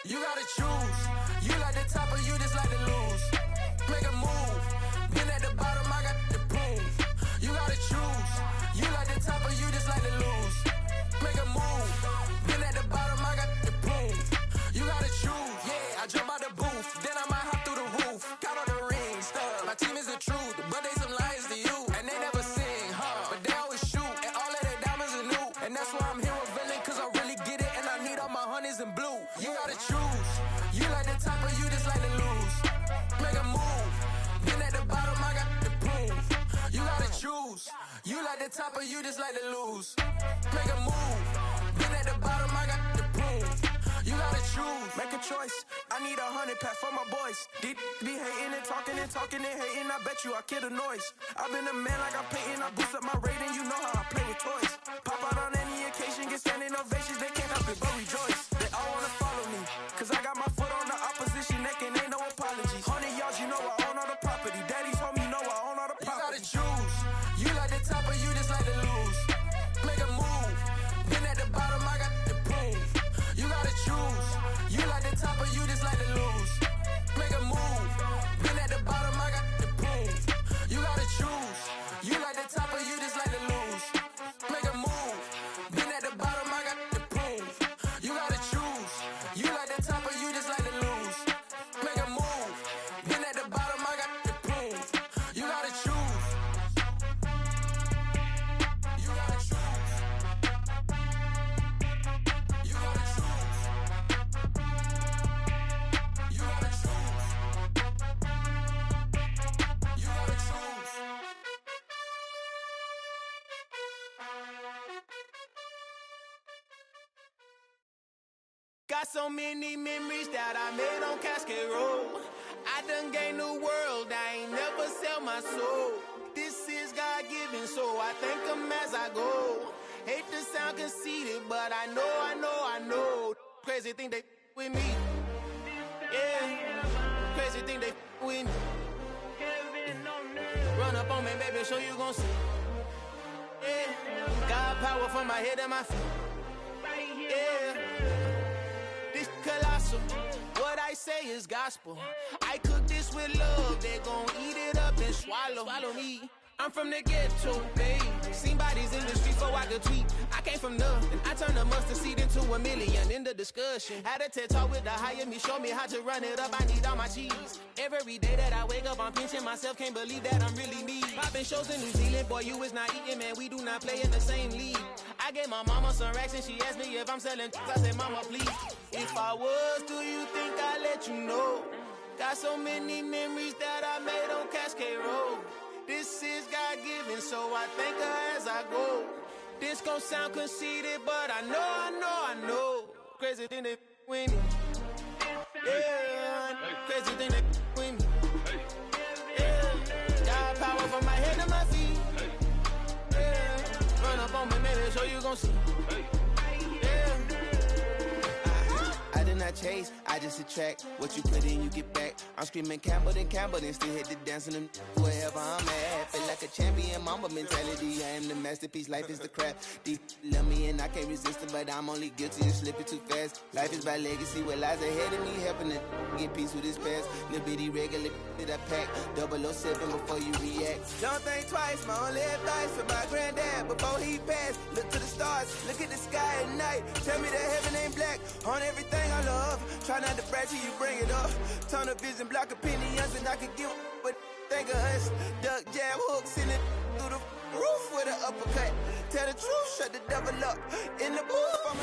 You gotta choose. You like the top or you just like to lose. Make a move. Been at the bottom, I got the proof. You gotta choose. You like the top or you just like to lose. Make a move. Been at the bottom, I got the proof. You gotta choose. Yeah, I jump out the booth. Then I might hop through the roof. Got all the rings, stuff. My team is the truth, but they some liars to you. And they never sing, but they always shoot. And all of their diamonds are new. And that's why I'm here revealing, cause I really get it. And I need all my honeys in blue. You gotta choose. You like the top or you just like to lose. Make a move. Been at the bottom, I got the proof. You gotta choose. You like the top or you just like to lose. Make a move. Been at the bottom, I got the proof. You gotta choose. Make a choice. I need 100 pack for my boys. Be hating and talking and hating. I bet you I kill the noise. I've been a man like I'm painting. I boost up my rating. You know how I play with toys. Pop out on any occasion, get standing ovations. They can't help it but rejoice. They all wanna follow me, cause I got my foot on the opposition neck and ain't no apologies. 100 yards, you know I own all the property. Daddy's home, you know I own all the property. You gotta choose. You like the top or you just like to lose. Make a move. Been at the bottom, I got the proof. You gotta choose. You like the top or you just like to lose. Make a move. Been at the bottom, I got the proof. You gotta choose. You like the top or you just like to lose. Make a move. Been at the bottom, I got the proof. You gotta choose. You like the top or you just like to lose. Make a move. Been at the bottom, I got the proof. You gotta choose. You gotta choose. You gotta choose. You gotta choose. You gotta choose. Got so many memories that I made on Cascade Road. I done gained the world, I ain't never sell my soul. This is God-given, so I thank him as I go. Hate to sound conceited, but I know. Crazy thing they with me. Yeah, crazy thing they with me. Run up on me, baby, show you gon' see. Yeah, God power from my head and my feet. Yeah, this colossal. What I say is gospel. I cook this with love. They gon' eat it up and swallow me. I'm from the ghetto, babe. Seen bodies in the street so I could tweet. I came from nothing. I turned a mustard seed into a million in the discussion. Had a TED talk with the higher me, show me how to run it up. I need all my cheese. Every day that I wake up, I'm pinching myself. Can't believe that I'm really me. Popping shows in New Zealand, boy, you is not eating, man. We do not play in the same league. I gave my mama some racks and she asked me if I'm selling. I said, mama, please. If I was, do you think I'd let you know? Got so many memories that I made on Cascade Road. This is God-given, so I thank her as I go. This gon' sound conceited, but I know. Crazy thing they with me. Yeah, crazy thing they with me. Yeah, got power from my head to my feet. Yeah, run up on me, maybe so you gon' see. I did not chase, I just attract. What you put in, you get back. I'm screaming Campbell, then still hit the dance and them wherever I'm at. Feel like a champion, mamba mentality. I am the masterpiece, life is the crap. These love me and I can't resist it, but I'm only guilty of slipping too fast. Life is by legacy, what lies ahead of me, helping to get peace with this past. Little bitty regular that I pack, 007 before you react. Don't think twice, my only advice for my granddad before he passed. Look to the stars, look at the sky at night. Tell me that heaven ain't black on everything I love. Try not to brag till you bring it up. Tunnel vision, block opinions, and I could give but think of us. Duck jab hooks in it through the roof with an uppercut. Tell the truth, shut the devil up. In the booth, I'm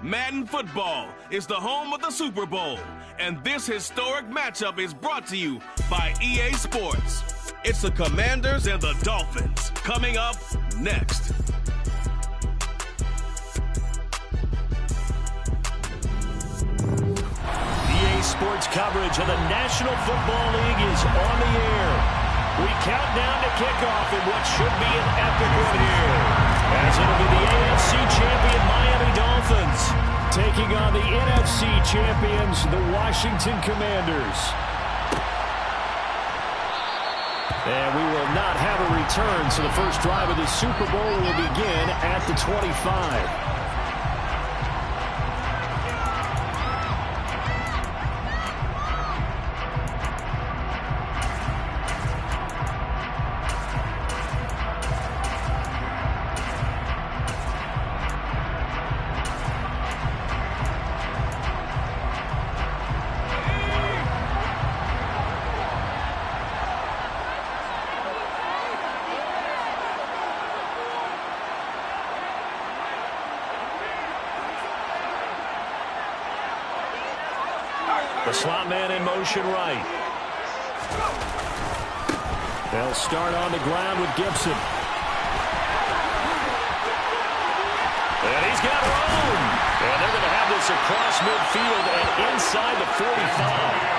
Madden football is the home of the Super Bowl, and this historic matchup is brought to you by EA Sports. It's the Commanders and the Dolphins coming up next. EA Sports coverage of the National Football League is on the air. We count down to kickoff in what should be an epic one here, as it'll be the AFC champion Miami Dolphins taking on the NFC champions, the Washington Commanders. And we will not have a return, so the first drive of the Super Bowl will begin at the 25. The slot man in motion right. They'll start on the ground with Gibson. And he's got room. And they're going to have this across midfield and inside the 45.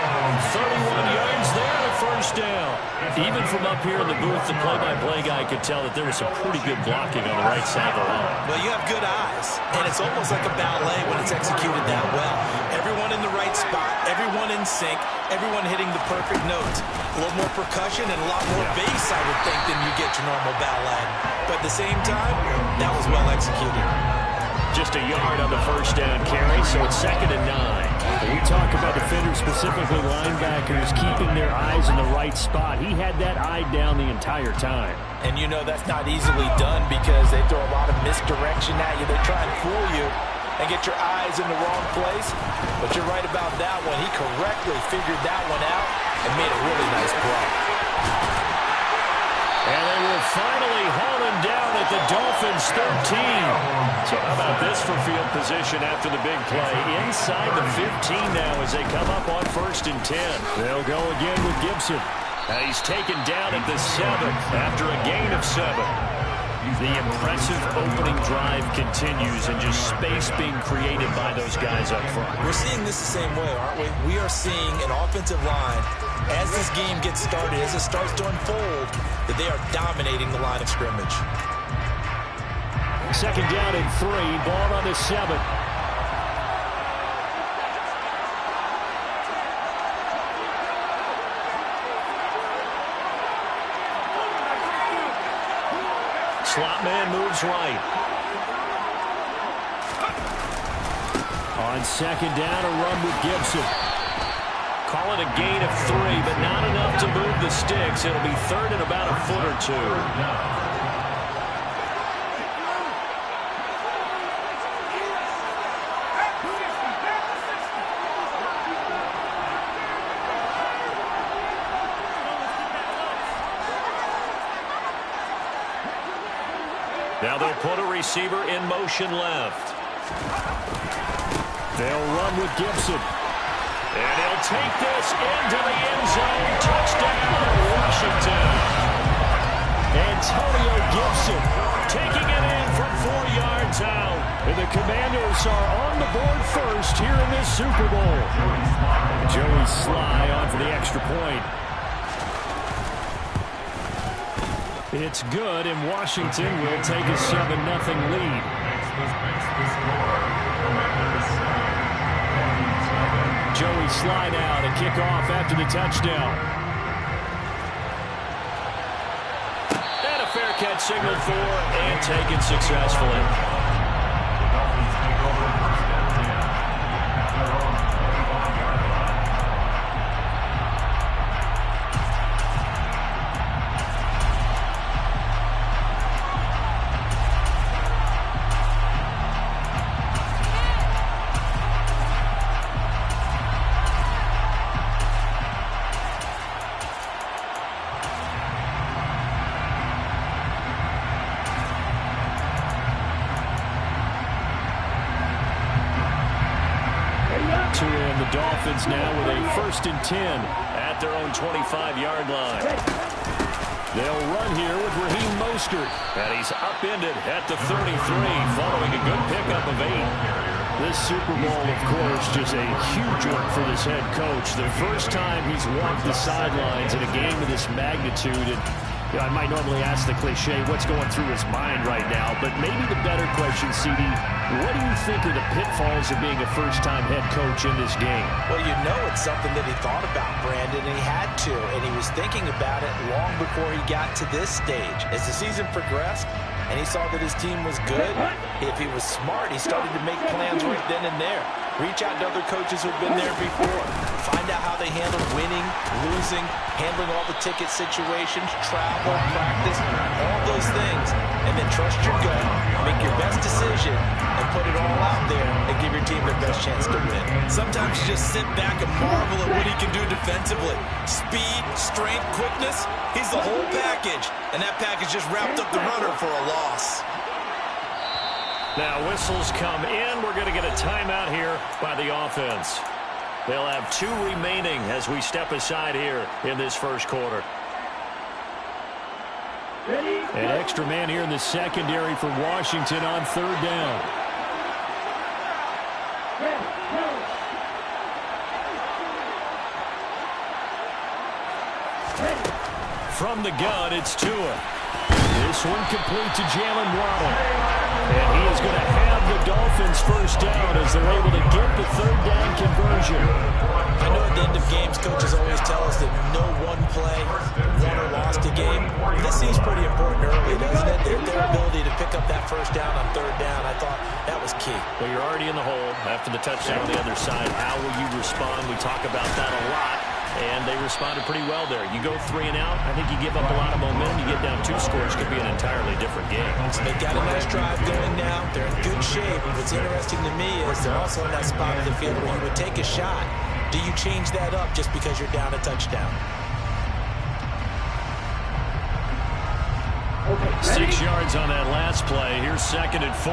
31 yards there, the first down. Even from up here in the booth, the play-by-play guy could tell that there was some pretty good blocking on the right side of the line. Well, you have good eyes, and it's almost like a ballet when it's executed that well. Everyone in the right spot, everyone in sync, everyone hitting the perfect notes. A little more percussion and a lot more bass, I would think, than you get your normal ballet. But at the same time, that was well executed. Just a yard on the first down carry, so it's 2nd and 9. We talk about defenders, specifically linebackers, keeping their eyes in the right spot. He had that eye down the entire time. And you know that's not easily done because they throw a lot of misdirection at you. They try and fool you and get your eyes in the wrong place. But you're right about that one. He correctly figured that one out and made a really nice play. And they will finally haul him down at the Dolphins' 13. So how about this for field position after the big play? Inside the 15 now as they come up on 1st and 10. They'll go again with Gibson. He's taken down at the 7 after a gain of 7. The impressive opening drive continues and just space being created by those guys up front. We're seeing this the same way, aren't we? We are seeing an offensive line, as this game gets started, as it starts to unfold, that they are dominating the line of scrimmage. 2nd down and 3, ball on the 7. Slot man moves right. On 2nd down, a run with Gibson. Call it a gain of 3, but not enough to move the sticks. It'll be 3rd and about a foot or 2. Now they'll put a receiver in motion left. They'll run with Gibson. And he'll take this into the end zone. Touchdown, Washington. Antonio Gibson taking it in from 4 yards out. And the Commanders are on the board first here in this Super Bowl. Joey Sly on for the extra point. It's good, and Washington will take a 7-0 lead. Joey Sly now to kick off after the touchdown. And a fair catch signaled for and taken successfully. The Dolphins now with a 1st and 10 at their own 25-yard line. They'll run here with Raheem Mostert. And he's upended at the 33 following a good pickup of 8. This Super Bowl, of course, just a huge one for this head coach. The first time he's walked the sidelines in a game of this magnitude. And I might normally ask the cliche, what's going through his mind right now, but maybe the better question, CD, what do you think are the pitfalls of being a first-time head coach in this game? Well, you know it's something that he thought about, Brandon, and he had to, and he was thinking about it long before he got to this stage. As the season progressed, and he saw that his team was good, if he was smart, he started to make plans right then and there. Reach out to other coaches who've been there before. Find out how they handle winning, losing, handling all the ticket situations, travel, practice, all those things. And then trust your gut, make your best decision, and put it all out there and give your team the best chance to win. Sometimes you just sit back and marvel at what he can do defensively. Speed, strength, quickness, he's the whole package. And that package just wrapped up the runner for a loss. Now whistles come in. We're going to get a timeout here by the offense. They'll have 2 remaining as we step aside here in this first quarter. An extra man here in the secondary for Washington on 3rd down. From the gun, it's Tua. This one complete to Jalen Waddle. And he is going to have the Dolphins first down as they're able to get the 3rd down conversion. I know at the end of games, coaches always tell us that no one play won or lost a game. This seems pretty important early, doesn't it? Their ability to pick up that first down on 3rd down, I thought that was key. Well, you're already in the hole after the touchdown on the other side. How will you respond? We talk about that a lot. And they responded pretty well there. You go 3 and out, I think you give up a lot of momentum. You get down 2 scores, could be an entirely different game. So they've got a nice drive going now. They're in good shape. What's interesting to me is they're also in that spot of the field where you would take a shot. Do you change that up just because you're down a touchdown? 6 yards on that last play. Here's 2nd and 4.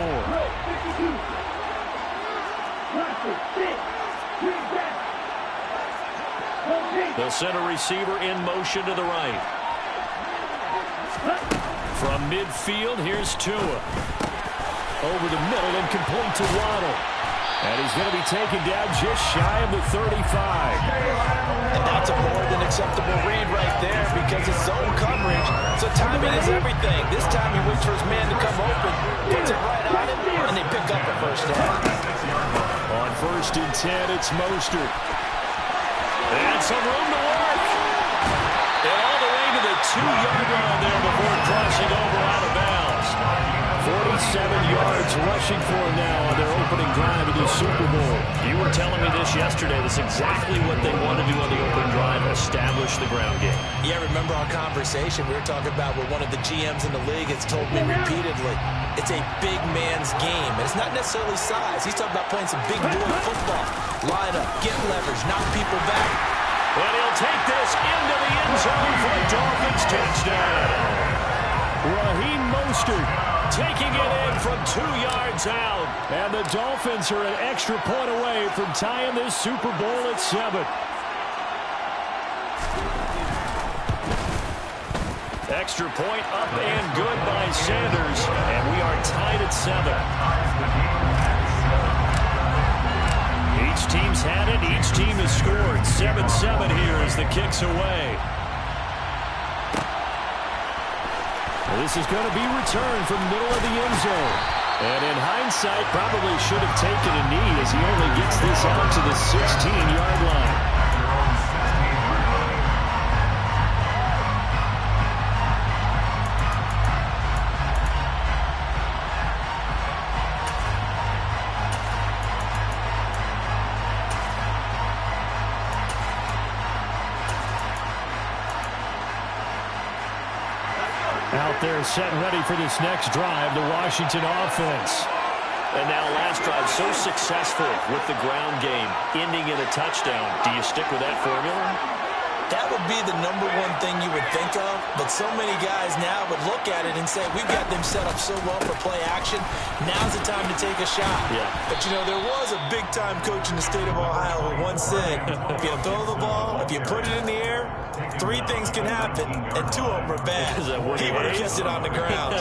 They'll send a receiver in motion to the right. From midfield, here's Tua. Over the middle and complete to Waddle. And he's going to be taken down just shy of the 35. And that's a more than acceptable read right there because it's zone coverage. So timing is everything. This time he waits for his man to come open, puts it right on him, and they pick up a first down. On 1st and 10, it's Mostert. And some room to work. And all the way to the 2-yard line there before crossing over out of bounds. 47 yards rushing for him now on their opening drive of the Super Bowl. You were telling me this yesterday. That's exactly what they want to do on the opening drive, establish the ground game. Yeah, remember our conversation? We were talking about what one of the GMs in the league has told me repeatedly. It's a big man's game. And it's not necessarily size. He's talking about playing some big boy football. Line up, get leverage, knock people back. And he'll take this into the end zone for a Dolphins touchdown. Raheem Mostert taking it in from 2 yards out. And the Dolphins are an extra point away from tying this Super Bowl at 7. Extra point up and good by Sanders. And we are tied at 7. Each team's had it. Each team has scored. 7-7 here as the kick's away. This is going to be returned from middle of the end zone. And in hindsight, probably should have taken a knee as he only gets this out to the 16-yard line. Out there set and ready for this next drive, the Washington offense. And now last drive so successful with the ground game, ending in a touchdown. Do you stick with that formula? That would be the #1 thing you would think of, but so many guys now would look at it and say, we've got them set up so well for play action, now's the time to take a shot. Yeah. But, you know, there was a big-time coach in the state of Ohio who once said, if you throw the ball, if you put it in the air, 3 things can happen, and 2 of them are bad. He would have kept it on the ground.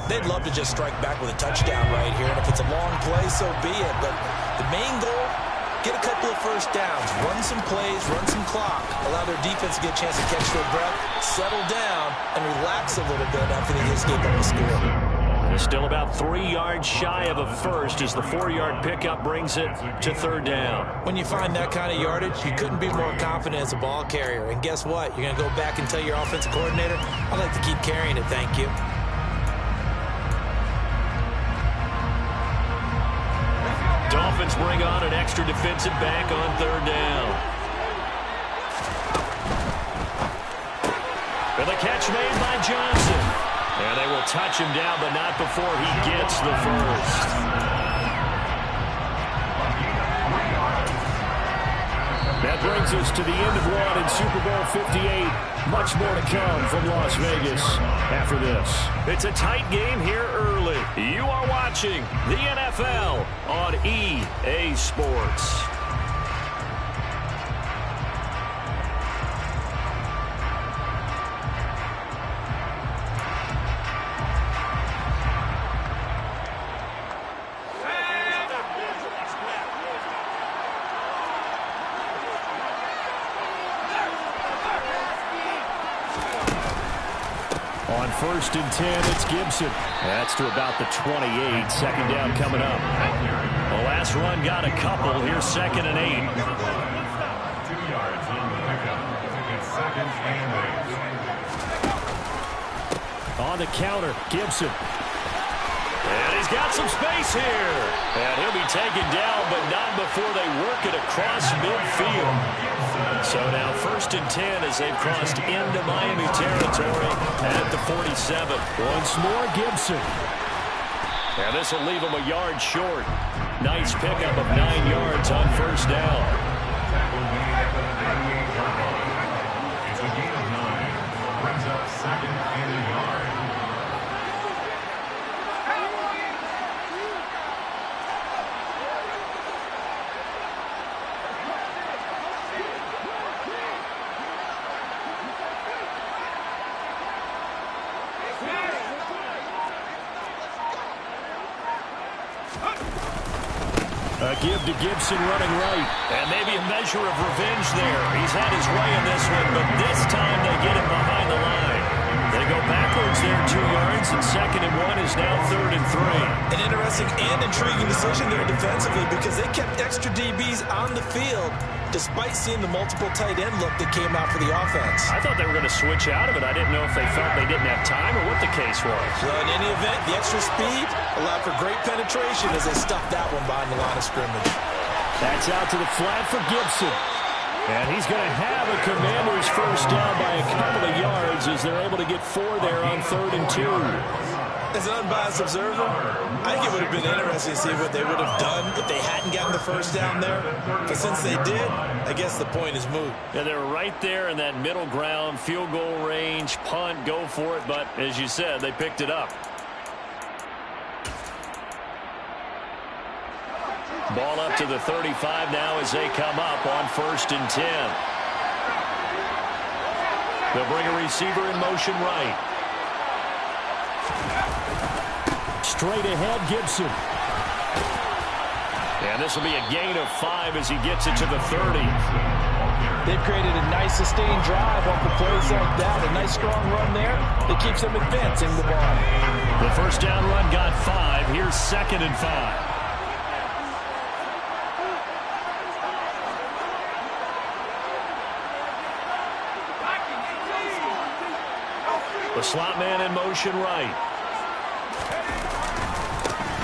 They'd love to just strike back with a touchdown right here, and if it's a long play, so be it. But the main goal, get a couple of first downs, run some plays, run some clock, allow their defense to get a chance to catch their breath, settle down, and relax a little bit after they just gave up a score. They're still about 3 yards shy of a first as the 4-yard pickup brings it to third down. When you find that kind of yardage, you couldn't be more confident as a ball carrier. And guess what? You're going to go back and tell your offensive coordinator, I'd like to keep carrying it, thank you. Dolphins bring on an extra defensive back on third down. And the catch made by Johnson. And they will touch him down, but not before he gets the first. That brings us to the end of one in Super Bowl 58. Much more to come from Las Vegas after this. It's a tight game here early. You are watching the NFL on EA Sports. On 1st and 10, it's Gibson. That's to about the 28. Second down coming up. The last run got a couple. Here's 2nd and 8. 2 yards on the pickup. It's 2nd and 8. On the counter, Gibson. And he's got some space here. And he'll be taken down, but not before they work it across midfield. So now 1st and 10 as they've crossed into Miami territory at the 47. Once more, Gibson. And this will leave him a yard short. Nice pickup of 9 yards on 1st down. It's a gain of 9. Brings up 2nd and a yard. A give to Gibson running right. And maybe a measure of revenge there. He's had his way in this one, but this time they get him behind the line. They go backwards there 2 yards, and 2nd and 1 is now 3rd and 3. An interesting and intriguing decision there defensively because they kept extra DBs on the field despite seeing the multiple tight end look that came out for the offense. I thought they were going to switch out of it. I didn't know if they felt they didn't have time or what the case was. Well, in any event, the extra speed allowed for great penetration as they stuffed that one behind the line of scrimmage. That's out to the flat for Gibson. And he's going to have a Commanders first down by a couple of yards as they're able to get 4 there on 3rd and 2. As an unbiased observer, I think it would have been interesting to see what they would have done if they hadn't gotten the first down there. But since they did, I guess the point is moot. Yeah, they're right there in that middle ground, field goal range, punt, go for it. But as you said, they picked it up. Ball up to the 35 now as they come up on 1st and 10. They'll bring a receiver in motion right. Straight ahead, Gibson. And this will be a gain of 5 as he gets it to the 30. They've created a nice sustained drive off the plays like that. A nice strong run there that keeps them advancing the ball. The first down run got 5. Here's 2nd and 5. The slot man in motion right.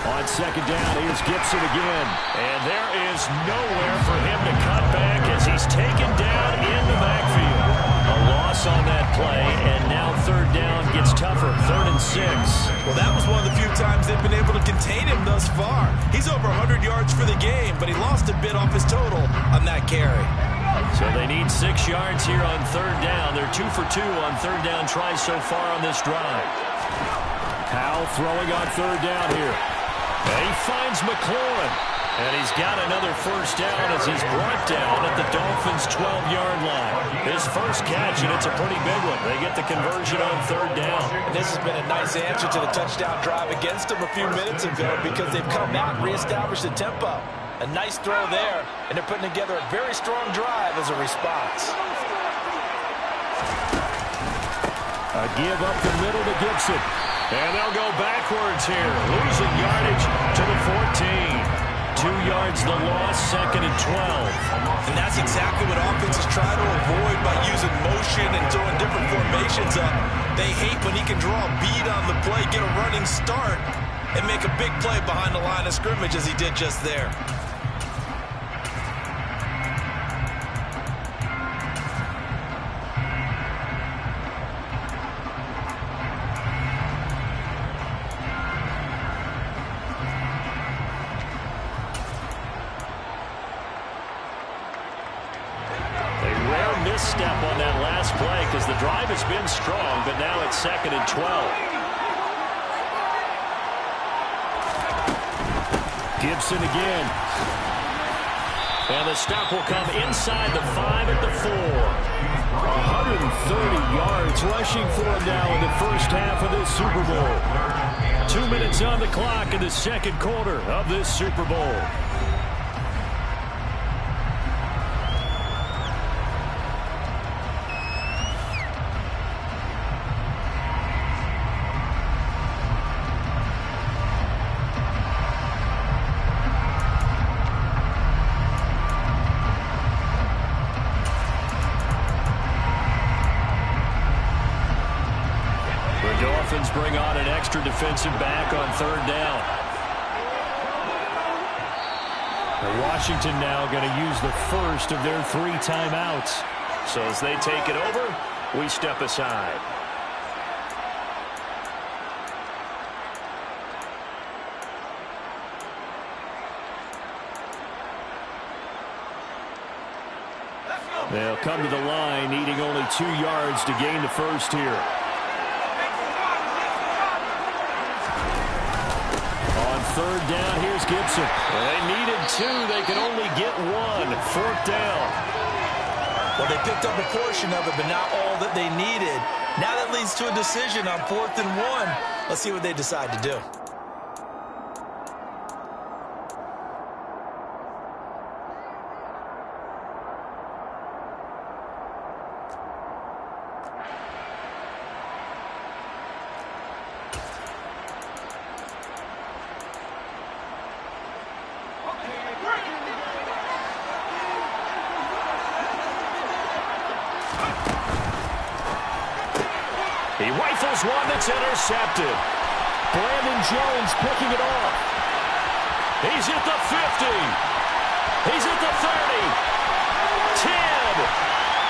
On 2nd down, here's Gibson again. And there is nowhere for him to cut back as he's taken down in the backfield. A loss on that play, and now 3rd down gets tougher. 3rd and 6. Well, that was one of the few times they've been able to contain him thus far. He's over 100 yards for the game, but he lost a bit off his total on that carry. So they need 6 yards here on 3rd down. They're 2 for 2 on 3rd down tries so far on this drive. Powell throwing on 3rd down here. And he finds McLaurin. And he's got another first down as he's brought down at the Dolphins' 12-yard line. His first catch, and it's a pretty big one. They get the conversion on 3rd down. And this has been a nice answer to the touchdown drive against them a few minutes ago because they've come out and reestablished the tempo. A nice throw there, and they're putting together a very strong drive as a response. A give up the middle to Gibson. And they'll go backwards here, losing yardage to the 14. 2 yards the loss, 2nd and 12. And that's exactly what offenses try to avoid by using motion and throwing different formations up. They hate when he can draw a bead on the play, get a running start, and make a big play behind the line of scrimmage as he did just there. Step on that last play because the drive has been strong, but now it's 2nd and 12. Gibson again. And the stop will come inside the 5 at the 4. 130 yards rushing for him now in the first half of this Super Bowl. 2 minutes on the clock in the second quarter of this Super Bowl. Bring on an extra defensive back on 3rd down. And Washington now going to use the first of their 3 timeouts. So as they take it over, we step aside. They'll come to the line, needing only 2 yards to gain the first here. On 3rd down, here's Gibson. Well, they needed 2. They can only get 1. 4th down. Well, they picked up a portion of it, but not all that they needed. Now that leads to a decision on 4th and 1. Let's see what they decide to do. He rifles one that's intercepted. Brandon Jones picking it off. He's at the 50. He's at the 30. 10.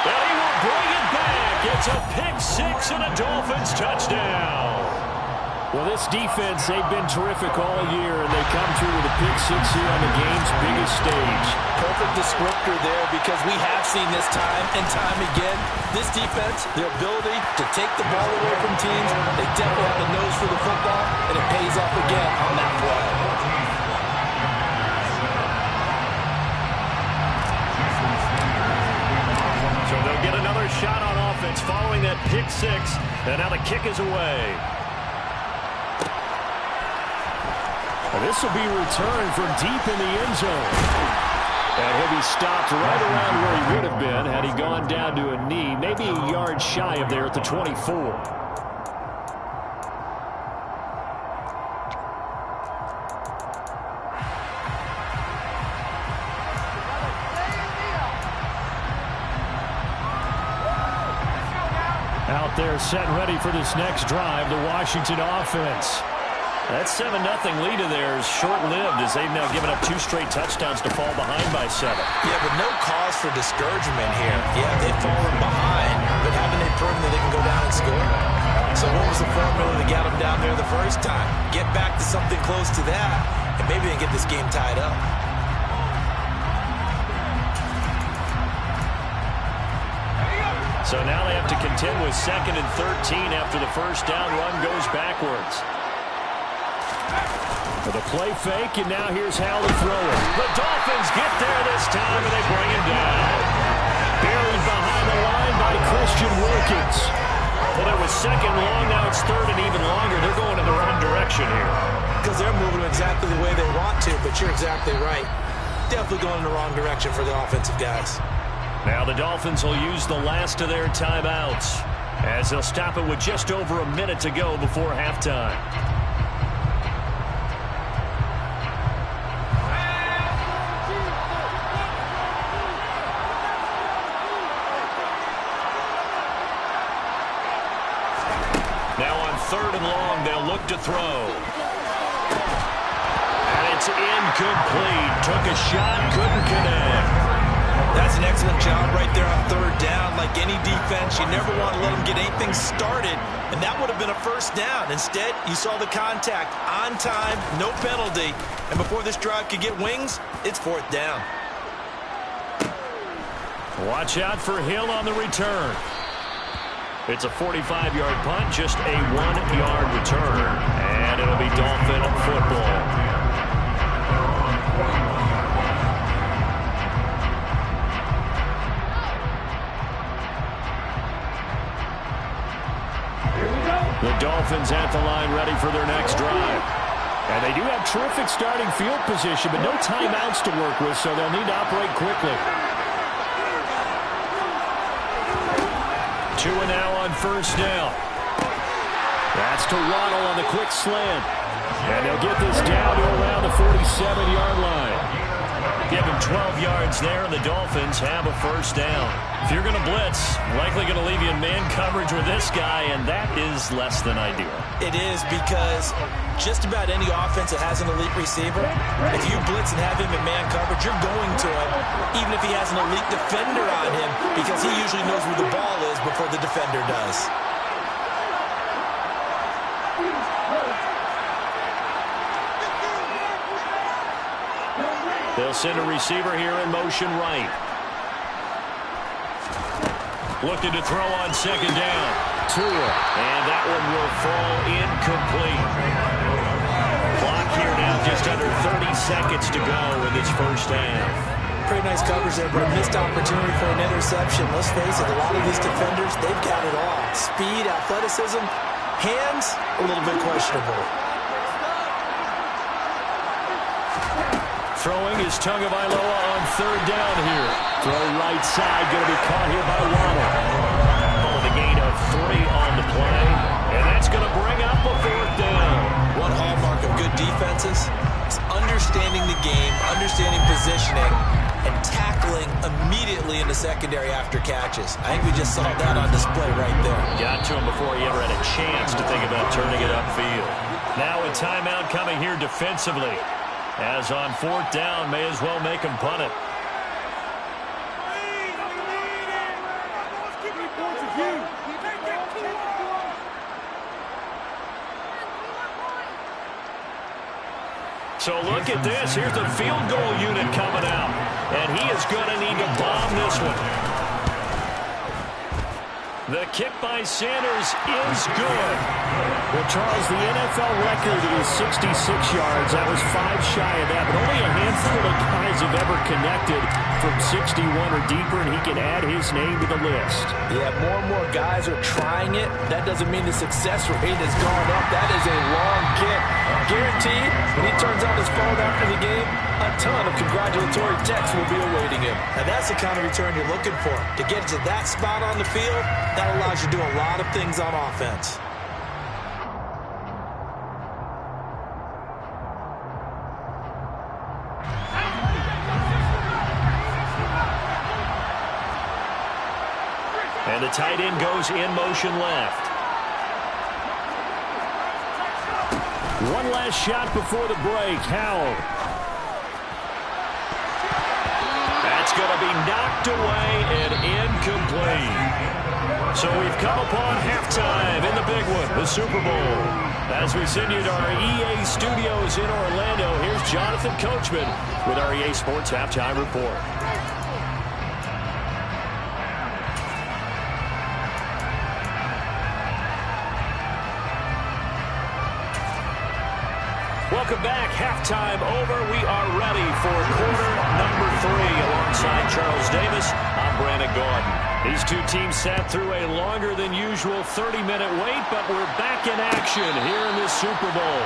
And he will bring it back. It's a pick 6 and a Dolphins touchdown. Well, this defense, they've been terrific all year, and they come through with a pick 6 here on the game's biggest stage. Perfect descriptor there, because we have seen this time and time again. This defense, their ability to take the ball away from teams, they definitely have the nose for the football, and it pays off again on that play. So they'll get another shot on offense following that pick 6, and now the kick is away. This will be returned from deep in the end zone. And he'll be stopped right around where he would have been had he gone down to a knee, maybe a yard shy of there at the 24. Out there set and ready for this next drive, the Washington offense. That 7-0 lead of theirs short-lived as they've now given up 2 straight touchdowns to fall behind by 7. Yeah, but no cause for discouragement here. Yeah, they've fallen behind, but haven't they proven that they can go down and score? So what was the formula that got them down there the first time? Get back to something close to that, and maybe they get this game tied up. So now they have to contend with 2nd and 13 after the first down run goes backwards. For the play fake, and now here's how to throw it. The Dolphins get there this time, and they bring him down. Buried behind the line by Christian Wilkins. Well, it was 2nd long, now it's 3rd and even longer. They're going in the wrong direction here. Because they're moving exactly the way they want to, but you're exactly right. definitely going in the wrong direction for the offensive guys. Now the Dolphins will use the last of their timeouts as they'll stop it with just over a minute to go before halftime. Now on 3rd and long, they'll look to throw. And it's incomplete. Took a shot, couldn't connect. That's an excellent job right there on 3rd down. Like any defense, you never want to let them get anything started, and that would have been a first down. Instead, you saw the contact on time, no penalty, and before this drive could get wings, it's 4th down. Watch out for Hill on the return. It's a 45-yard punt, just a 1-yard return, and it'll be Dolphin football. The Dolphins at the line ready for their next drive. And they do have terrific starting field position, but no timeouts to work with, so they'll need to operate quickly. 2 and now on 1st down. That's to Waddle on the quick slant. And they'll get this down to around the 47-yard line. Give him 12 yards there, and the Dolphins have a 1st down. If you're going to blitz, likely going to leave you in man coverage with this guy, and that is less than ideal. It is, because just about any offense that has an elite receiver, if you blitz and have him in man coverage, you're going to him, even if he has an elite defender on him, because he usually knows where the ball is before the defender does. They'll send a receiver here in motion right. Looking to throw on 2nd down. Tua. And that one will fall incomplete. Clock here now just under 30 seconds to go in this 1st half. Pretty nice coverage there, but a missed opportunity for an interception. Let's face it, a lot of these defenders, they've got it all. Speed, athleticism, hands, a little bit questionable. Throwing is Tagovailoa on 3rd down here. Throw right side, going to be caught here by Waddle. With a gain of 3 on the play, and that's going to bring up a 4th down. One hallmark of good defenses is understanding the game, understanding positioning, and tackling immediately in the secondary after catches. I think we just saw that on display right there. Got to him before he ever had a chance to think about turning it upfield. Now a timeout coming here defensively. As on 4th down, may as well make him punt it. So look at this. Here's the field goal unit coming out. And he is going to need to bomb this one. The kick by Sanders is good. Well, Charles, the NFL record is 66 yards. That was 5 shy of that, but only a handful of guys have ever connected from 61 or deeper, and he can add his name to the list. Yeah, more and more guys are trying it. That doesn't mean the success rate has gone up. That is a long kick. Guaranteed, when he turns on his phone after the game, a ton of congratulatory texts will be awaiting him. And that's the kind of return you're looking for. To get to that spot on the field, that allows you to do a lot of things on offense. And the tight end goes in motion left. One last shot before the break. Howell. That's going to be knocked away and incomplete. So we've come upon halftime in the big one, the Super Bowl. As we send you to our EA studios in Orlando, here's Jonathan Coachman with our EA Sports Halftime Report. Welcome back. Halftime over. We are ready for quarter number 3. Alongside Charles Davis, I'm Brandon Gordon. These two teams sat through a longer than usual 30-minute wait, but we're back in action here in this Super Bowl.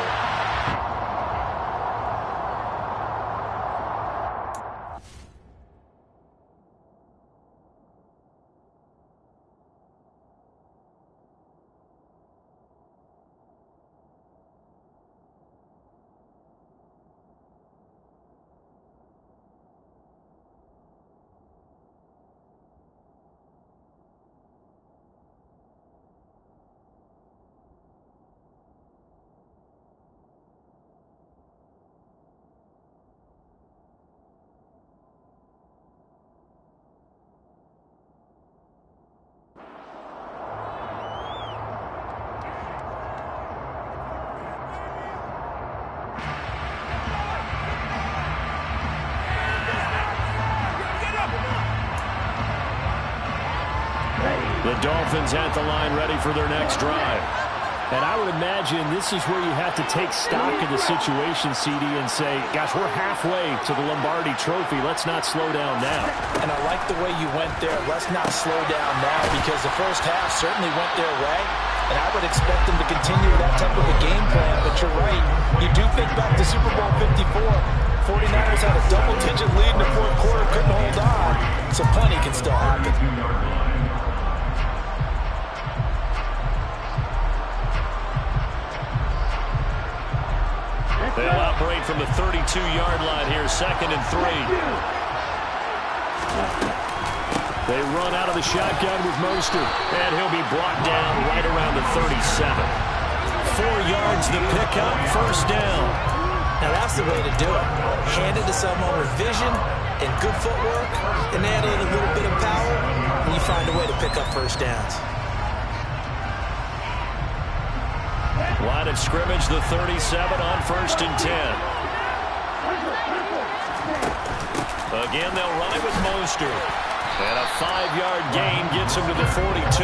The Dolphins at the line ready for their next drive. And I would imagine this is where you have to take stock of the situation, CD, and say, gosh, we're halfway to the Lombardi Trophy. Let's not slow down now. And I like the way you went there. Let's not slow down now, because the first half certainly went their way. And I would expect them to continue that type of a game plan. But you're right. You do think back to Super Bowl 54. 49ers had a double-digit lead in the fourth quarter, couldn't hold on. So plenty can still happen. They'll operate from the 32-yard line here, 2nd and 3. They run out of the shotgun with Mostert, and he'll be brought down right around the 37. 4 yards the pickup, 1st down. Now that's the way to do it. Hand it to someone with vision and good footwork, and add in a little bit of power, and you find a way to pick up 1st downs. Line of scrimmage, the 37 on 1st and 10. Again, they'll run it with Mostert. And a 5-yard gain gets him to the 42.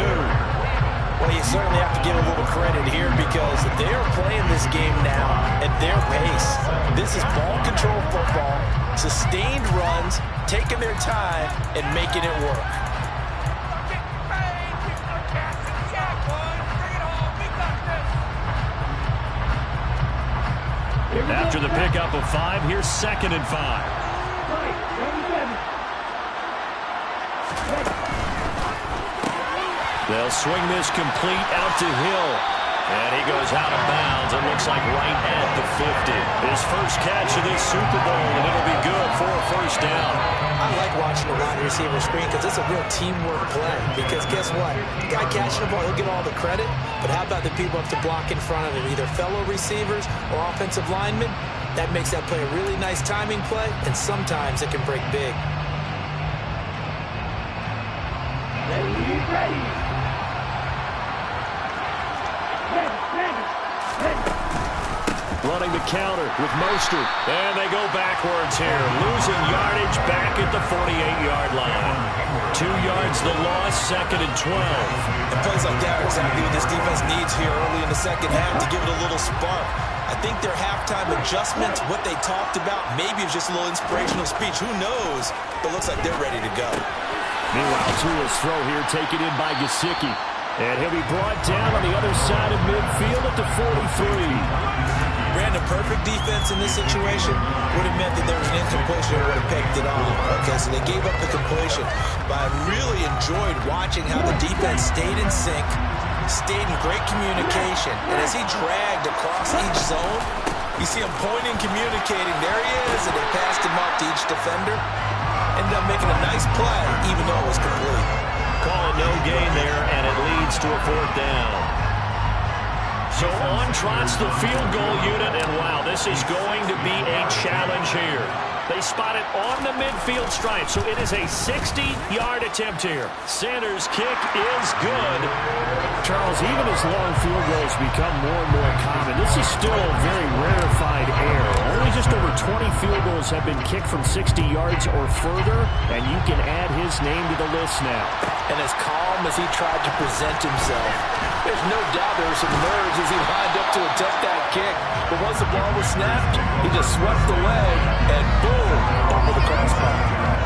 Well, you certainly have to give a little credit here, because they're playing this game now at their pace. This is ball control football, sustained runs, taking their time, and making it work. After the pickup of 5, here's 2nd and 5. They'll swing this complete out to Hill. And he goes out of bounds. It looks like right at the 50. His first catch of this Super Bowl, and it'll be good for a 1st down. I like watching the wide receiver screen, because it's a real teamwork play. Because guess what? The guy catching the ball, he'll get all the credit. But how about the people up to block in front of him, either fellow receivers or offensive linemen? That makes that play a really nice timing play, and sometimes it can break big. Running the counter with Mostert. And they go backwards here. Losing yardage back at the 48-yard line. 2 yards the loss, 2nd and 12. And plays like that are exactly what this defense needs here early in the second half to give it a little spark. I think their halftime adjustments, what they talked about, maybe it was just a little inspirational speech. Who knows? But looks like they're ready to go. Meanwhile, Tua's throw here taken in by Gesicki. And he'll be brought down on the other side of midfield at the 43. Brandon, perfect defense in this situation would have meant that there was an incompletion and would have picked it off. Okay, so they gave up the completion. But I really enjoyed watching how the defense stayed in sync, stayed in great communication. And as he dragged across each zone, you see him pointing, communicating. There he is, and they passed him up to each defender. Ended up making a nice play, even though it was complete. Call it no gain there, and it leads to a 4th down. So on trots the field goal unit, and wow, this is going to be a challenge here. They spot it on the midfield stripe, so it is a 60-yard attempt here. Sanders' kick is good. Charles, even as long field goals become more and more common, this is still a very rarefied air. Only just over 20 field goals have been kicked from 60 yards or further, and you can add his name to the list now. And as calm as he tried to present himself, there's no doubt there were some nerves as he lined up to attempt that kick. But once the ball was snapped, he just swept the leg, and boom, over the crossbar.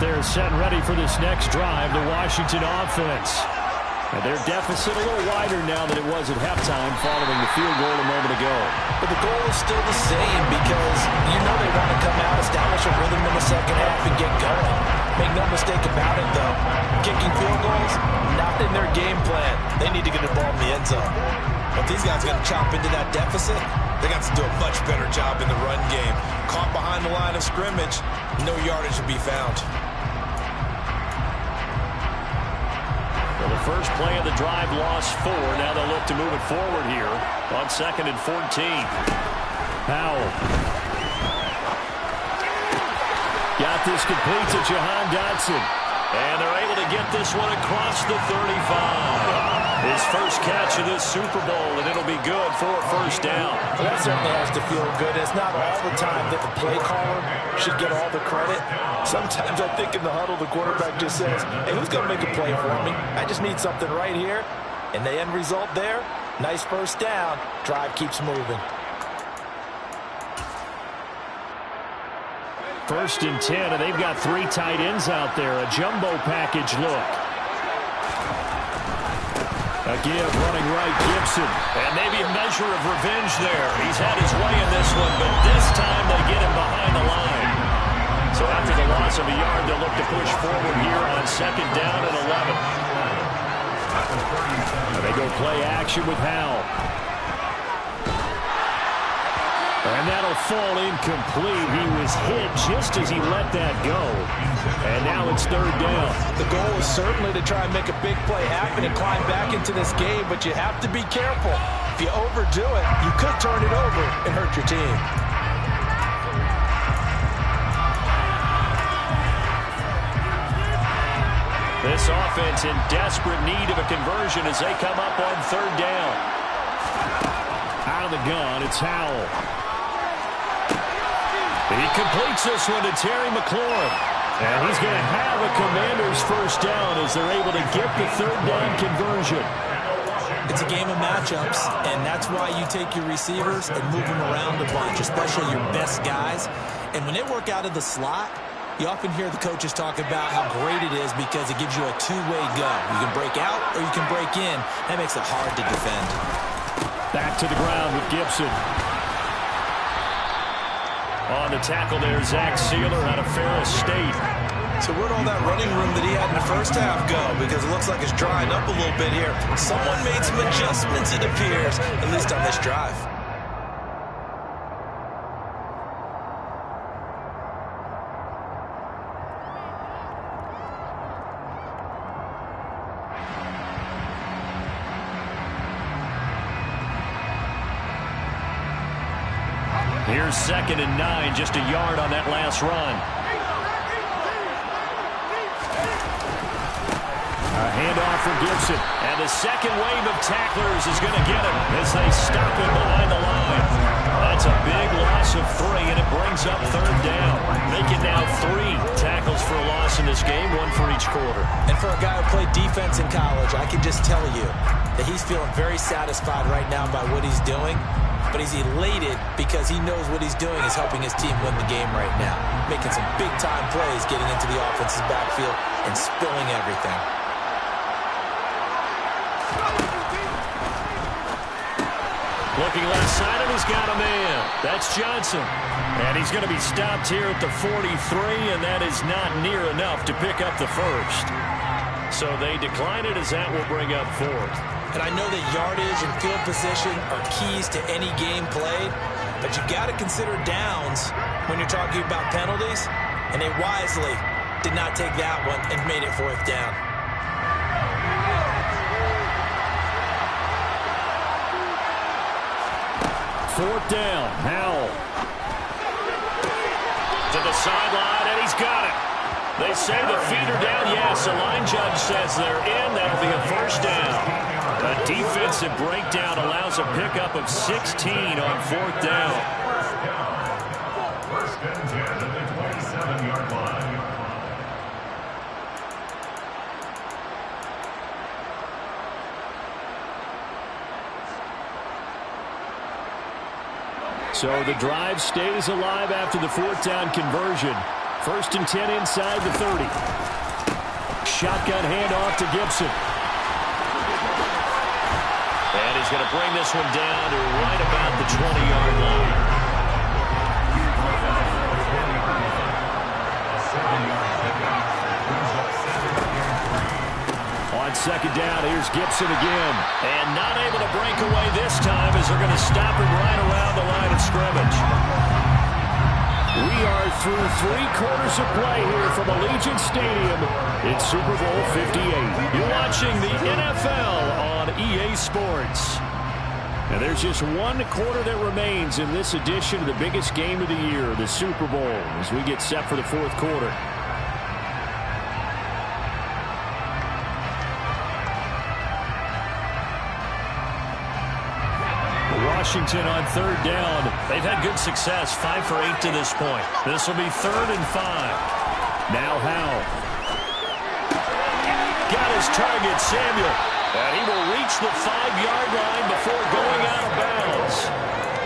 They're set and ready for this next drive, the Washington offense. And their deficit a little wider now than it was at halftime following the field goal a moment ago. But the goal is still the same, because you know they want to come out, establish a rhythm in the second half, and get going. Make no mistake about it, though. Kicking field goals, not in their game plan. They need to get the ball in the end zone. But these guys are going to chop into that deficit. They got to do a much better job in the run game. Caught behind the line of scrimmage, no yardage to be found. Well, the first play of the drive lost 4. Now they'll look to move it forward here on 2nd and 14. Powell. Got this complete to Jahan Dotson. And they're able to get this one across the 35. His first catch of this Super Bowl, and it'll be good for a first down. Well, that certainly has to feel good. It's not all the time that the play caller should get all the credit. Sometimes I think in the huddle, the quarterback just says, hey, who's going to make a play for me? I just need something right here. And the end result there, nice first down. Drive keeps moving. 1st and 10, and they've got 3 tight ends out there. A jumbo package look. A give running right, Gibson. And maybe a measure of revenge there. He's had his way in this one, but this time they get him behind the line. So after the loss of a yard, they'll look to push forward here on 2nd down and 11. And they go play action with Howell. And that'll fall incomplete. He was hit just as he let that go. And now it's 3rd down. The goal is certainly to try and make a big play happen and climb back into this game, but you have to be careful. If you overdo it, you could turn it over and hurt your team. This offense in desperate need of a conversion as they come up on 3rd down. Out of the gun, it's Howell. He completes this one to Terry McLaurin. And he's going to have a Commanders first down as they're able to get the 3rd down conversion. It's a game of matchups, and that's why you take your receivers and move them around a bunch, especially your best guys. And when they work out of the slot, you often hear the coaches talk about how great it is because it gives you a two-way go. You can break out or you can break in. That makes it hard to defend. Back to the ground with Gibson. On the tackle there, Zach Sealer out of Ferris State. So where'd all that running room that he had in the first half go? Because it looks like it's drying up a little bit here. Someone made some adjustments, it appears, at least on this drive. Here's 2nd and 9, just a yard on that last run. A handoff for Gibson. And the second wave of tacklers is going to get him as they stop him behind the line. That's a big loss of 3, and it brings up 3rd down. Make it now 3 tackles for a loss in this game, 1 for each quarter. And for a guy who played defense in college, I can just tell you that he's feeling very satisfied right now by what he's doing. But he's elated because he knows what he's doing is helping his team win the game right now. Making some big-time plays, getting into the offense's backfield, and spilling everything. Looking left side, and he's got a man. That's Johnson. And he's going to be stopped here at the 43, and that is not near enough to pick up the first. So they decline it as that will bring up 4th. And I know that yardage and field position are keys to any game played, but you've got to consider downs when you're talking about penalties, and they wisely did not take that one and made it 4th down. Fourth down, Howell. To the sideline, and he's got it. They say the feet are down. Yes, the line judge says they're in. That'll be a first down. A defensive breakdown allows a pickup of 16 on 4th down. First and 10 at the 27-yard line. So the drive stays alive after the 4th down conversion. 1st and 10 inside the 30. Shotgun handoff to Gibson. And he's going to bring this one down to right about the 20-yard line. On 2nd down, here's Gibson again. And not able to break away this time as they're going to stop him right around the line of scrimmage. We are through 3 quarters of play here from Allegiant Stadium. It's Super Bowl 58. You're watching the NFL on EA Sports. And there's just 1 quarter that remains in this edition of the biggest game of the year, the Super Bowl, as we get set for the 4th quarter. Washington on third down. They've had good success, 5 for 8 to this point. This will be 3rd and 5. Now Howell. Got his target, Samuel. And he will reach the 5-yard line before going out of bounds.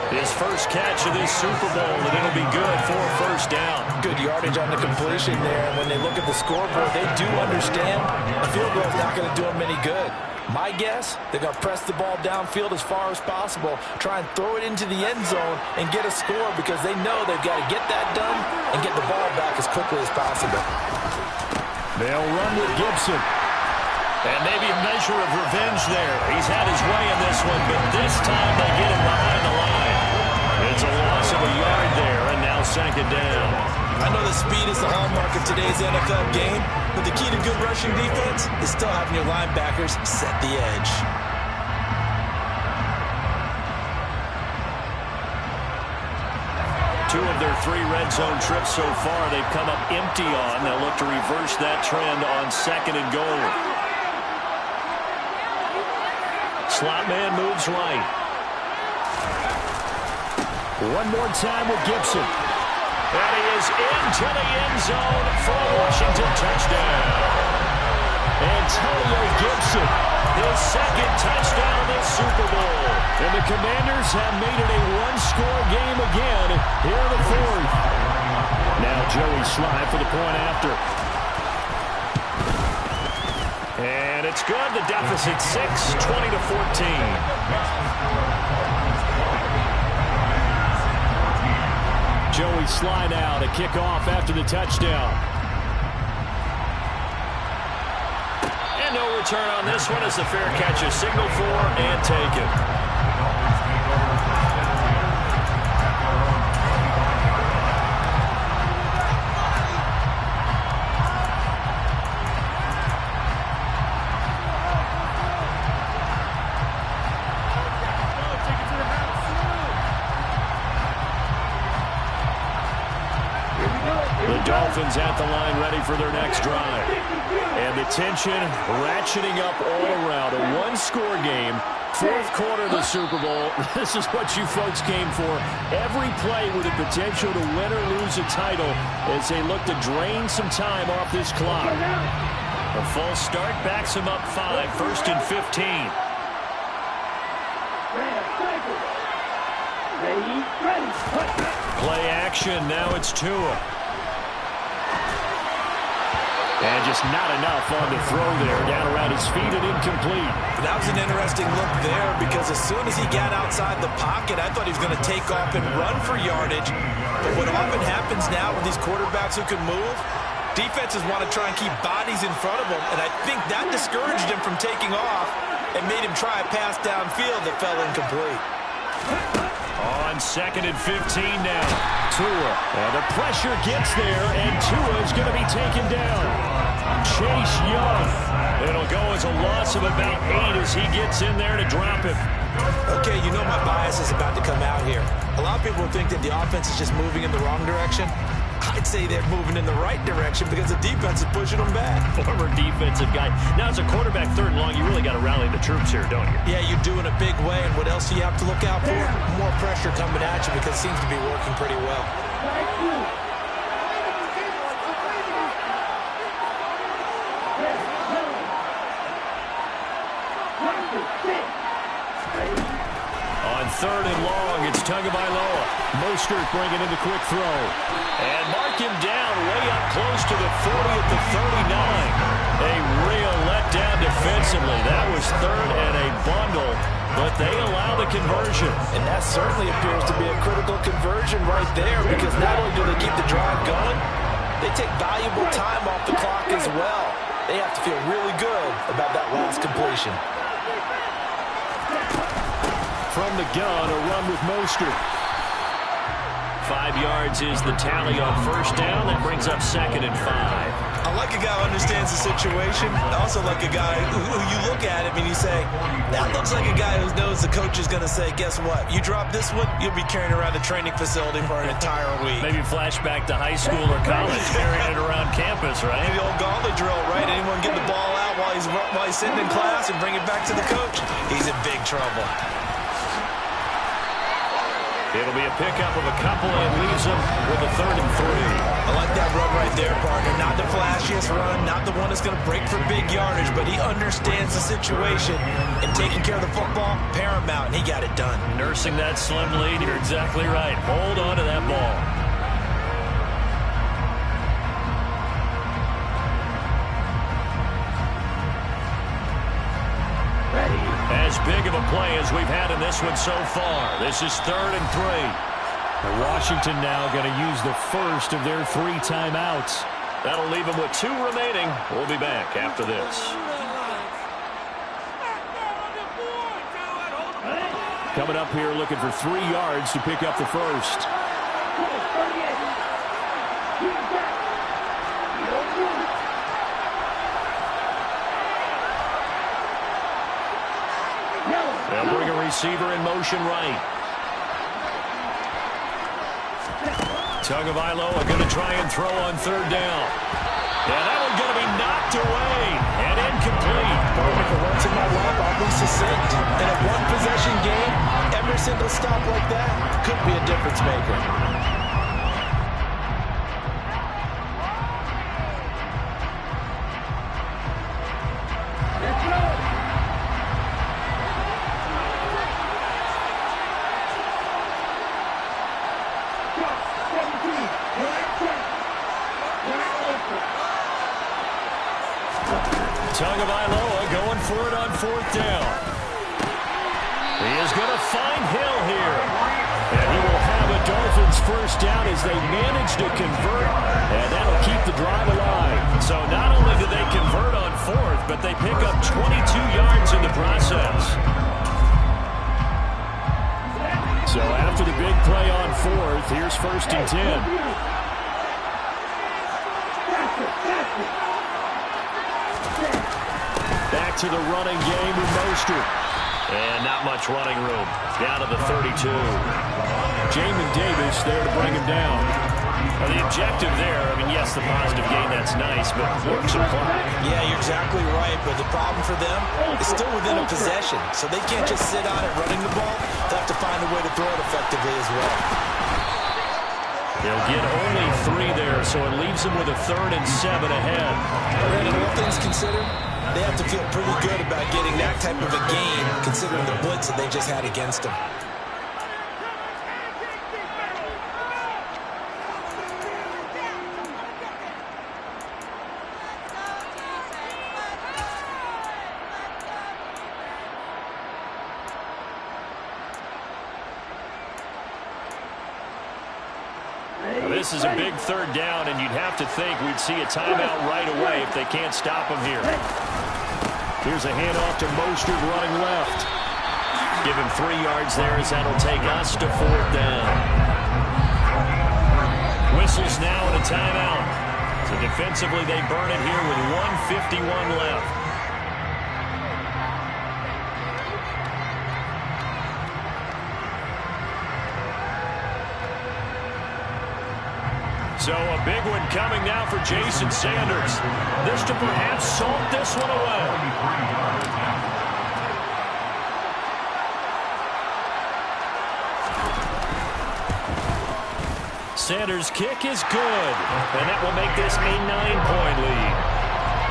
His first catch of this Super Bowl, and it'll be good for a first down. Good yardage on the completion there. And when they look at the scoreboard, they do understand a field goal is not going to do them any good. My guess, they're going to press the ball downfield as far as possible, try and throw it into the end zone and get a score because they know they've got to get that done and get the ball back as quickly as possible. They'll run with Gibson. And maybe a measure of revenge there. He's had his way in this one, but this time they get him behind the line. It's a loss of a yard there, and now 2nd down. I know the speed is the hallmark of today's NFL game, but the key to good rushing defense is still having your linebackers set the edge. Two of their 3 red zone trips so far they've come up empty on. They'll look to reverse that trend on 2nd and goal. Slot man moves right. One more time with Gibson. And he is into the end zone for a Washington touchdown. Antonio Gibson, his 2nd touchdown this Super Bowl. And the Commanders have made it a one-score game again here in the 4th. Now Joey Sly for the point after. And it's good. The deficit 6, 20-14. Joey Sly now to kick off after the touchdown. And no return on this one as the fair catch is signaled for and taken. Dolphins at the line ready for their next drive. And the tension ratcheting up all around. A one-score game, 4th quarter of the Super Bowl. This is what you folks came for. Every play with the potential to win or lose a title as they look to drain some time off this clock. A false start backs him up 5, 1st and 15. Play action, now it's Tua. And just not enough on the throw there. Down around his feet and incomplete. That was an interesting look there because as soon as he got outside the pocket, I thought he was going to take off and run for yardage. But what often happens now with these quarterbacks who can move, defenses want to try and keep bodies in front of them. And I think that discouraged him from taking off and made him try a pass downfield that fell incomplete. On 2nd and 15 now. Tua. And the pressure gets there, and Tua is going to be taken down. Chase Young. It'll go as a loss of about 8 as he gets in there to drop him. Okay, you know my bias is about to come out here. A lot of people think that the offense is just moving in the wrong direction. I'd say they're moving in the right direction because the defense is pushing them back. Former defensive guy. Now, as a quarterback 3rd and long, you really got to rally the troops here, don't you? Yeah, you do in a big way. And what else do you have to look out for? More pressure coming at you because it seems to be working pretty well. On 3rd and long, it's Tagovailoa. Mostert bringing in the quick throw. And mark him down way up close to the 40 at the 39. A real letdown defensively. That was 3rd and a bundle, but they allow the conversion. And that certainly appears to be a critical conversion right there because not only do they keep the drive going, they take valuable time off the clock as well. They have to feel really good about that last completion. From the gun, a run with Mostert. 5 yards is the tally on 1st down. That brings up 2nd and 5. I like a guy who understands the situation. I also like a guy who you look at him and you say, that looks like a guy who knows the coach is going to say, guess what? You drop this one, you'll be carrying around the training facility for an entire week. Maybe flashback to high school or college, carrying it around campus, right? Maybe the old gauntlet drill, right? Anyone get the ball out while he's sitting in class and bring it back to the coach? He's in big trouble. It'll be a pickup of a couple and leaves them with a 3rd and 3. I like that run right there, partner. Not the flashiest run, not the one that's going to break for big yardage, but he understands the situation, and taking care of the football, paramount, and he got it done. Nursing that slim lead, you're exactly right. Hold on to that ball. As big of a play as we've had in this one so far. This is 3rd and 3. And Washington now going to use the first of their 3 timeouts. That'll leave them with 2 remaining. We'll be back after this. Coming up here looking for 3 yards to pick up the first. They'll bring a receiver in motion right. Tagovailoa going to try and throw on 3rd down. Yeah, that one's going to be knocked away and incomplete. For once in my life, I'll be succinct. In a one-possession game, every single stop like that could be a difference maker. Tagovailoa going for it on 4th down. He is going to find Hill here. And he will have a Dolphins first down as they manage to convert. And that'll keep the drive alive. So not only do they convert on 4th, but they pick up 22 yards in the process. So after the big play on 4th, here's 1st and 10. Back to the running game with Mostert. And not much running room. Down to the 32. Jamin Davis there to bring him down. Now the objective there, I mean, yes, the positive gain, that's nice, but work some clock. Yeah, you're exactly right, but the problem for them is still within a possession, so they can't just sit on it running the ball. They'll have to find a way to throw it effectively as well. They'll get only 3 there, so it leaves them with a 3rd and 7 ahead. Brandon, all things considered, they have to feel pretty good about getting that type of a gain, considering the blitz that they just had against them. This is a big 3rd down, and you'd have to think we'd see a timeout right away if they can't stop him here. Here's a handoff to Mostert running left. Give him 3 yards there as that'll take us to 4th down. Whistles now and a timeout. So defensively they burn it here with 1:51 left. So a big one coming now for Jason Sanders. This to perhaps salt this one away. Sanders' kick is good, and that will make this a 9-point lead.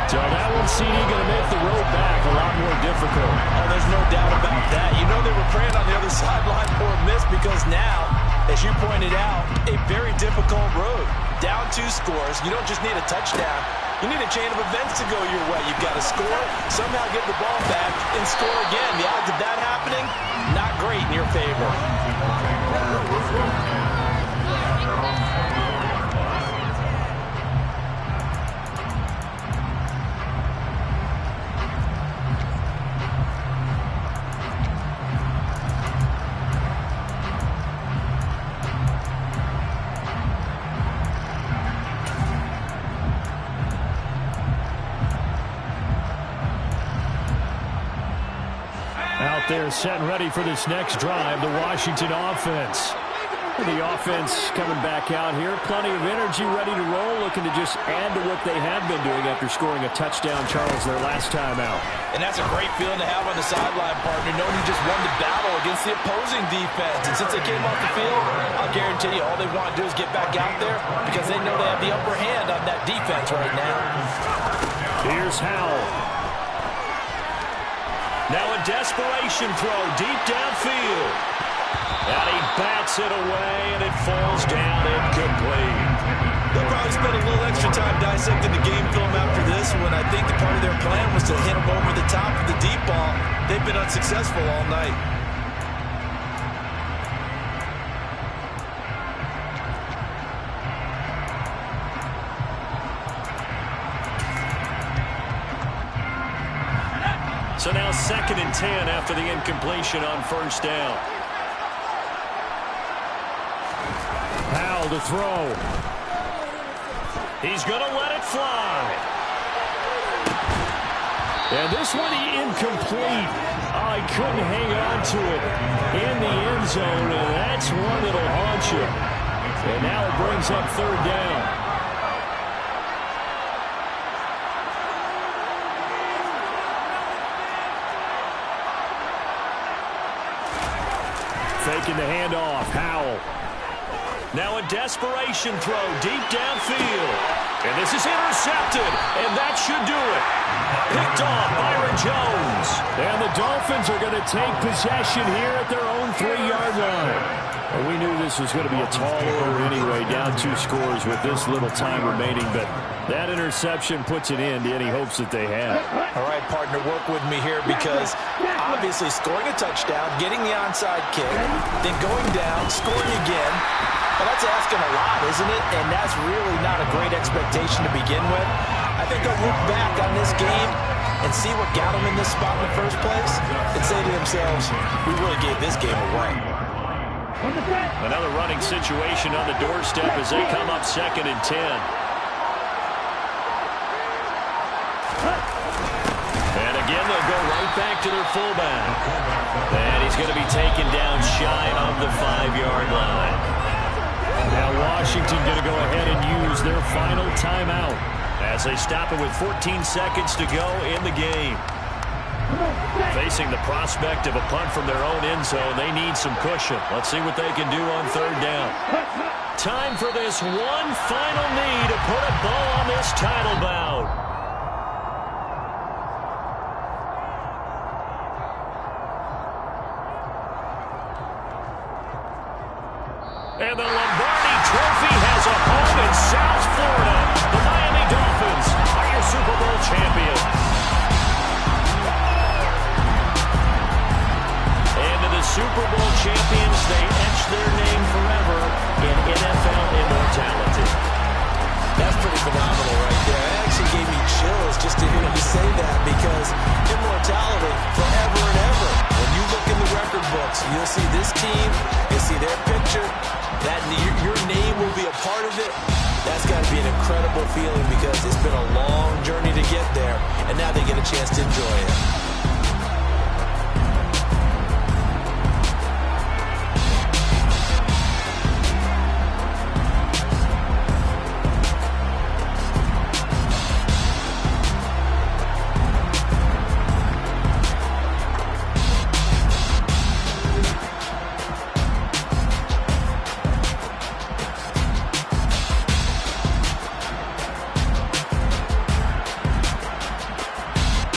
So that one, CD, going to make the road back a lot more difficult. Oh, there's no doubt about that. You know they were praying on the other sideline for a miss because now, as you pointed out, a very difficult road. Down 2 scores. You don't just need a touchdown. You need a chain of events to go your way. You've got to score, somehow get the ball back, and score again. The odds of that happening, not great in your favor. Out there set and ready for this next drive, the Washington offense. The offense coming back out here. Plenty of energy, ready to roll, looking to just add to what they have been doing after scoring a touchdown, Charles, their last time out. And that's a great feeling to have on the sideline, partner, knowing you just won the battle against the opposing defense. And since they came off the field, I'll guarantee you all they want to do is get back out there because they know they have the upper hand on that defense right now. Here's Howell. Now a desperation throw deep downfield. And he bats it away, and it falls down incomplete. They'll probably spend a little extra time dissecting the game film after this one. I think the part of their plan was to hit him over the top of the deep ball. They've been unsuccessful all night. So now 2nd and 10 after the incompletion on first down. Howell to throw. He's going to let it fly. And this one incomplete. Oh, he couldn't hang on to it in the end zone, and that's one that'll haunt you. And now it brings up 3rd down. Faking the handoff, Howell. Now a desperation throw deep downfield. And this is intercepted, and that should do it. Picked off Byron Jones. And the Dolphins are going to take possession here at their own 3-yard line. And we knew this was going to be a tall order anyway, down 2 scores with this little time remaining. But that interception puts an end to any hopes that they had. All right, partner, work with me here because obviously scoring a touchdown, getting the onside kick, then going down, scoring again. Well, that's asking a lot, isn't it? And that's really not a great expectation to begin with. I think they'll look back on this game and see what got them in this spot in the first place and say to themselves, we really gave this game away. Another running situation on the doorstep as they come up 2nd and 10. And again, they'll go right back to their fullback. And he's going to be taken down shy of the 5-yard line. Now Washington going to go ahead and use their final timeout as they stop it with 14 seconds to go in the game. Facing the prospect of a punt from their own end zone, they need some cushion. Let's see what they can do on 3rd down. Time for this one final knee to put a bow on this title bout. And the Lombardi Trophy has a home in South Florida. The Miami Dolphins are your Super Bowl champions. And to the Super Bowl champions, they etch their name forever in NFL immortality. That's pretty phenomenal right there. It actually gave me chills just to hear you say that because immortality forever and ever. When you look in the record books, you'll see this team, you'll see their picture, that your name will be a part of it. That's got to be an incredible feeling because it's been a long journey to get there, and now they get a chance to enjoy it.